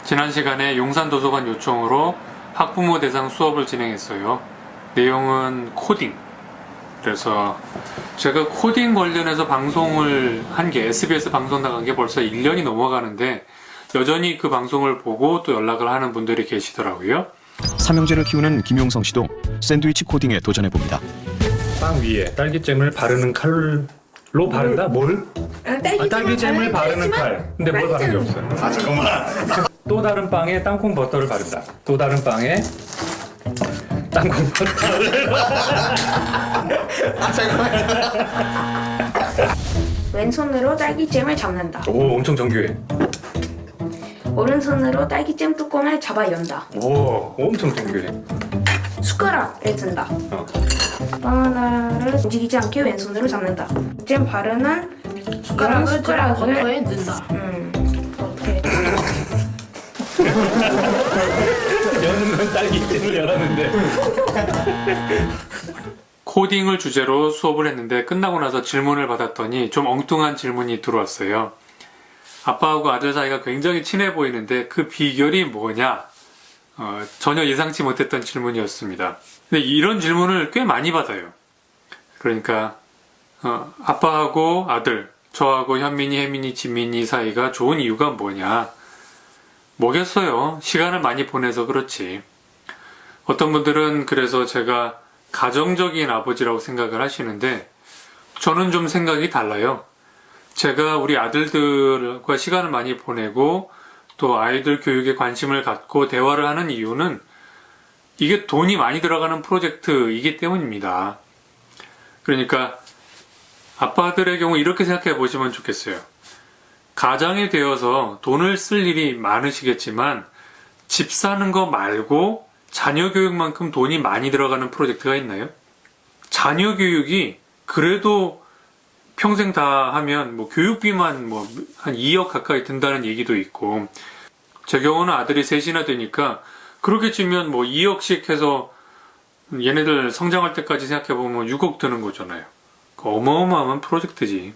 지난 시간에 용산도서관 요청으로 학부모 대상 수업을 진행했어요. 내용은 코딩. 그래서 제가 코딩 관련해서 방송을 한 게, SBS 방송 나간 게 벌써 1년이 넘어가는데 여전히 그 방송을 보고 또 연락을 하는 분들이 계시더라고요. 삼형제를 키우는 김용성 씨도 샌드위치 코딩에 도전해봅니다. 빵 위에 딸기잼을 바르는 칼로 바른다? 뭘? 딸기잼을 바르는 칼. 근데 뭘 바르는 게 없어요. 아 잠깐만. 또 다른 빵에 땅콩 버터를 바른다. 또 다른 빵에 땅콩 버터를. 아 잠깐만. 왼손으로 딸기잼을 잡는다. 오, 엄청 정교해. 오른손으로 딸기잼 뚜껑을 잡아 연다. 오, 엄청 정교해. 숟가락을 든다. 빵 하나를 움직이지 않게 왼손으로 잡는다. 잼 바르는 숟가락을 버터에 넣는다. 이렇게 여는 건 딸기잼을 열었는데. 코딩을 주제로 수업을 했는데 끝나고 나서 질문을 받았더니 좀 엉뚱한 질문이 들어왔어요. 아빠하고 아들 사이가 굉장히 친해 보이는데 그 비결이 뭐냐? 전혀 예상치 못했던 질문이었습니다. 근데 이런 질문을 꽤 많이 받아요. 그러니까 아빠하고 아들, 저하고 현민이, 혜민이, 진민이 사이가 좋은 이유가 뭐냐? 뭐겠어요? 시간을 많이 보내서 그렇지. 어떤 분들은 그래서 제가 가정적인 아버지라고 생각을 하시는데 저는 좀 생각이 달라요. 제가 우리 아들들과 시간을 많이 보내고 또 아이들 교육에 관심을 갖고 대화를 하는 이유는 이게 돈이 많이 들어가는 프로젝트이기 때문입니다. 그러니까 아빠들의 경우 이렇게 생각해 보시면 좋겠어요. 가장이 되어서 돈을 쓸 일이 많으시겠지만 집 사는 거 말고 자녀 교육만큼 돈이 많이 들어가는 프로젝트가 있나요? 자녀 교육이 그래도 평생 다 하면 뭐 교육비만 뭐 한 2억 가까이 든다는 얘기도 있고, 제 경우는 아들이 셋이나 되니까 그렇게 치면 뭐 2억씩 해서 얘네들 성장할 때까지 생각해보면 6억 드는 거잖아요. 어마어마한 프로젝트지.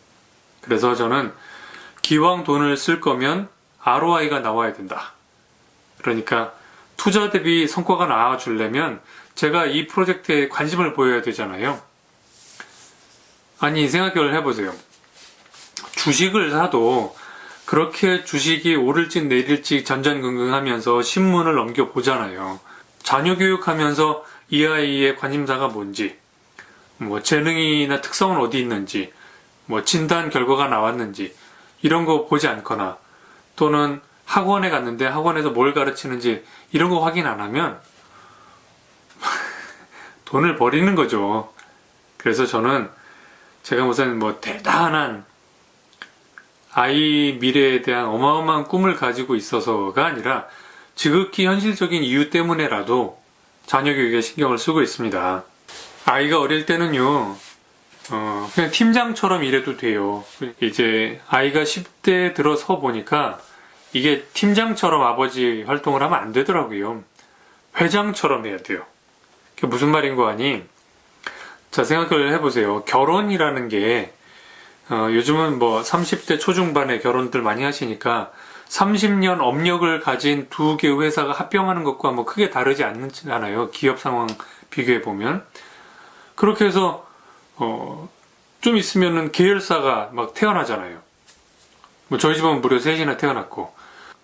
그래서 저는 기왕 돈을 쓸 거면 ROI가 나와야 된다. 그러니까 투자 대비 성과가 나와주려면 제가 이 프로젝트에 관심을 보여야 되잖아요. 아니, 생각을 해보세요. 주식을 사도 그렇게 주식이 오를지 내릴지 전전긍긍하면서 신문을 넘겨보잖아요. 자녀 교육하면서 이 아이의 관심사가 뭔지, 뭐 재능이나 특성은 어디 있는지, 뭐 진단 결과가 나왔는지 이런 거 보지 않거나, 또는 학원에 갔는데 학원에서 뭘 가르치는지 이런 거 확인 안 하면 돈을 버리는 거죠. 그래서 저는 제가 무슨 뭐 대단한 아이 미래에 대한 어마어마한 꿈을 가지고 있어서가 아니라 지극히 현실적인 이유 때문에라도 자녀 교육에 신경을 쓰고 있습니다. 아이가 어릴 때는요, 그냥 팀장처럼 일해도 돼요. 이제 아이가 10대 들어서 보니까 이게 팀장처럼 아버지 활동을 하면 안 되더라고요. 회장처럼 해야 돼요. 그게 무슨 말인 거 아니? 자, 생각을 해보세요. 결혼이라는 게 요즘은 뭐 30대 초중반에 결혼들 많이 하시니까 30년 업력을 가진 두 개의 회사가 합병하는 것과 뭐 크게 다르지 않잖아요. 기업 상황 비교해보면. 그렇게 해서 좀 있으면은 계열사가 막 태어나잖아요. 뭐 저희 집은 무려 셋이나 태어났고,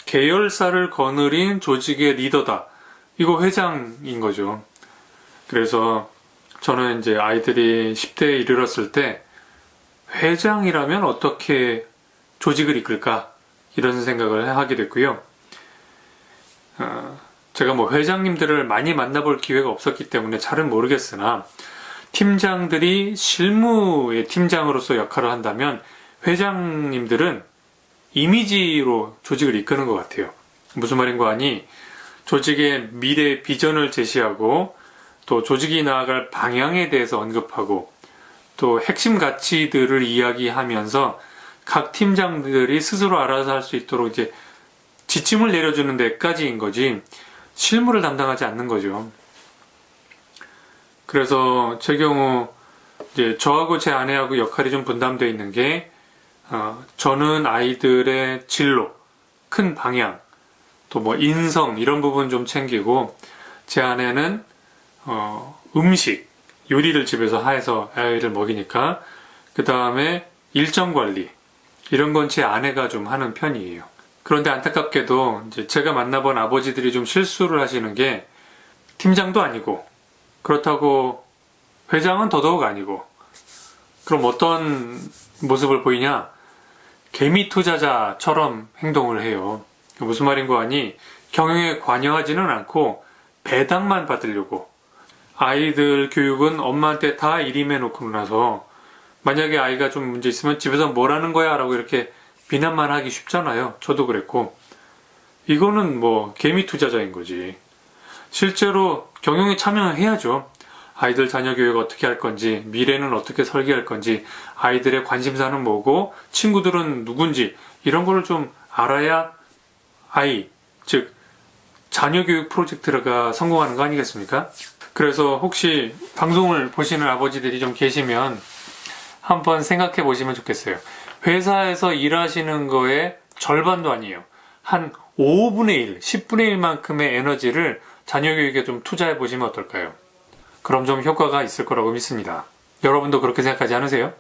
계열사를 거느린 조직의 리더다. 이거 회장인 거죠. 그래서 저는 이제 아이들이 10대에 이르렀을 때 회장이라면 어떻게 조직을 이끌까? 이런 생각을 하게 됐고요. 제가 뭐 회장님들을 많이 만나볼 기회가 없었기 때문에 잘은 모르겠으나, 팀장들이 실무의 팀장으로서 역할을 한다면 회장님들은 이미지로 조직을 이끄는 것 같아요. 무슨 말인 거 아니? 조직의 미래 비전을 제시하고 또 조직이 나아갈 방향에 대해서 언급하고 또 핵심 가치들을 이야기하면서 각 팀장들이 스스로 알아서 할 수 있도록 이제 지침을 내려주는 데까지인 거지 실무를 담당하지 않는 거죠. 그래서 제 경우 이제 저하고 제 아내하고 역할이 좀 분담되어 있는 게 저는 아이들의 진로, 큰 방향, 또 뭐 인성 이런 부분 좀 챙기고 제 아내는 음식 요리를 집에서 해서 아이를 먹이니까 그 다음에 일정 관리 이런 건 제 아내가 좀 하는 편이에요. 그런데 안타깝게도 이제 제가 만나본 아버지들이 좀 실수를 하시는 게 팀장도 아니고 그렇다고 회장은 더더욱 아니고 그럼 어떤 모습을 보이냐? 개미 투자자처럼 행동을 해요. 무슨 말인고 하니 경영에 관여하지는 않고 배당만 받으려고 아이들 교육은 엄마한테 다 일임해 놓고 나서 만약에 아이가 좀 문제 있으면 집에서 뭘 하는 거야? 라고 이렇게 비난만 하기 쉽잖아요. 저도 그랬고 이거는 뭐 개미 투자자인 거지. 실제로 경영에 참여해야죠. 아이들 자녀 교육 어떻게 할 건지, 미래는 어떻게 설계할 건지, 아이들의 관심사는 뭐고, 친구들은 누군지 이런 거를 좀 알아야 아이, 즉 자녀 교육 프로젝트가 성공하는 거 아니겠습니까? 그래서 혹시 방송을 보시는 아버지들이 좀 계시면 한번 생각해 보시면 좋겠어요. 회사에서 일하시는 거에 절반도 아니에요. 한 5분의 1, 10분의 1만큼의 에너지를 자녀 교육에 좀 투자해 보시면 어떨까요? 그럼 좀 효과가 있을 거라고 믿습니다. 여러분도 그렇게 생각하지 않으세요?